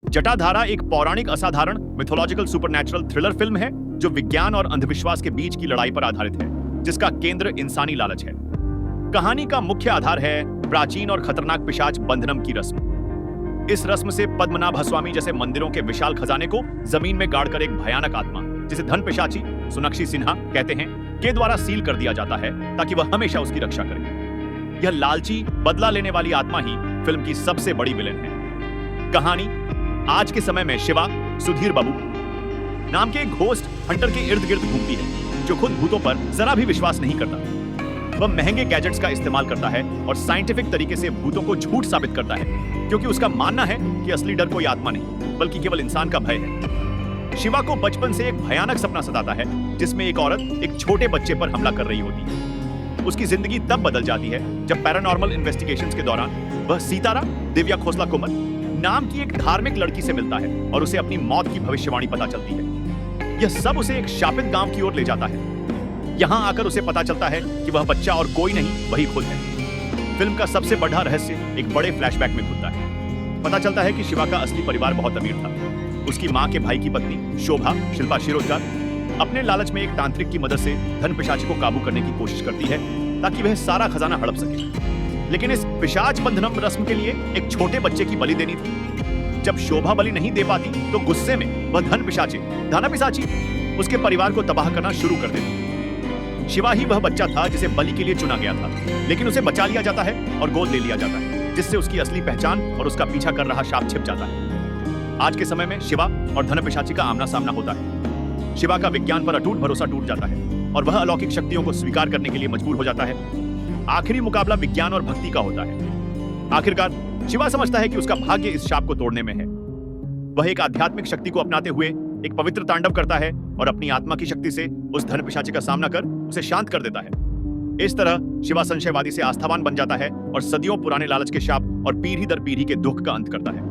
जटाधारा एक पौराणिक असाधारण मिथोलॉजिकल सुपरनैचुरल थ्रिलर फिल्म है जो विज्ञान और अंधविश्वास के बीच की लड़ाई पर आधारित है, जिसका केंद्र इंसानी लालच है। कहानी का मुख्य आधार है प्राचीन और खतरनाक पिशाच बंधनम की रस्म। इस रस्म से पद्मनाभस्वामी जैसे मंदिरों के विशाल खजाने को जमीन में गाड़कर एक भयानक आत्मा, जिसे धन पिशाची सोनाक्षी सिन्हा कहते हैं, के द्वारा सील कर दिया जाता है ताकि वह हमेशा उसकी रक्षा करे। यह लालची, बदला लेने वाली आत्मा ही फिल्म की सबसे बड़ी विलेन है। कहानी आज के समय में शिवा सुधीर बाबू नाम के एक घोस्ट हंटर के इर्द गिर्द घूमती है, जो खुद भूतों पर जरा भी विश्वास नहीं करता। वह महंगे गैजेट्स का इस्तेमाल करता है और साइंटिफिक तरीके से भूतों को झूठ साबित करता है, क्योंकि उसका मानना है कि असली डर कोई आत्मा नहीं बल्कि केवल इंसान का भय है। शिवा को बचपन से एक भयानक सपना सताता है, जिसमें एक औरत एक छोटे बच्चे पर हमला कर रही होती है। उसकी जिंदगी तब बदल जाती है जब पैरानॉर्मल इन्वेस्टिगेशंस के दौरान वह सीतारा दिव्या खोसला कुमार नाम की एक धार्मिक लड़की से मिलता है और उसे अपनी मौत की भविष्यवाणी पता चलती है। यह सब उसे एक शापित गांव की ओर ले जाता है। यहां आकर उसे पता चलता है कि वह बच्चा और कोई नहीं, वही खुद है। फिल्म का सबसे बड़ा रहस्य एक बड़े फ्लैशबैक में खुलता है। पता चलता है कि शिवा का असली परिवार बहुत अमीर था। उसकी मां के भाई की पत्नी शोभा शिल्पा शिरोडकर अपने लालच में एक तांत्रिक की मदद से धन पिशाच को काबू करने की कोशिश करती है ताकि वह सारा खजाना हड़प सके। लेकिन इस पिशाच बंधनम रस्म के लिए एक छोटे बच्चे की बलि देनी थी। जब शोभा बलि नहीं दे पाती तो गुस्से में वह धन पिशाची उसके परिवार को तबाह करना शुरू कर देती। शिवा ही वह बच्चा था जिसे बलि के लिए चुना गया था, लेकिन उसे बचा लिया जाता है और गोद ले लिया जाता है, जिससे उसकी असली पहचान और उसका पीछा कर रहा शाप छिप जाता है। आज के समय में शिवा और धन पिशाची का आमना सामना होता है। शिवा का विज्ञान पर अटूट भरोसा टूट जाता है और वह अलौकिक शक्तियों को स्वीकार करने के लिए मजबूर हो जाता है। आखिरी मुकाबला विज्ञान और भक्ति का होता है। आखिरकार शिवा समझता है कि उसका भाग्य इस शाप को तोड़ने में है। वह एक आध्यात्मिक शक्ति को अपनाते हुए एक पवित्र तांडव करता है और अपनी आत्मा की शक्ति से उस धन पिशाची का सामना कर उसे शांत कर देता है। इस तरह शिवा संशयवादी से आस्थावान बन जाता है और सदियों पुराने लालच के शाप और पीढ़ी दर पीढ़ी के दुख का अंत करता है।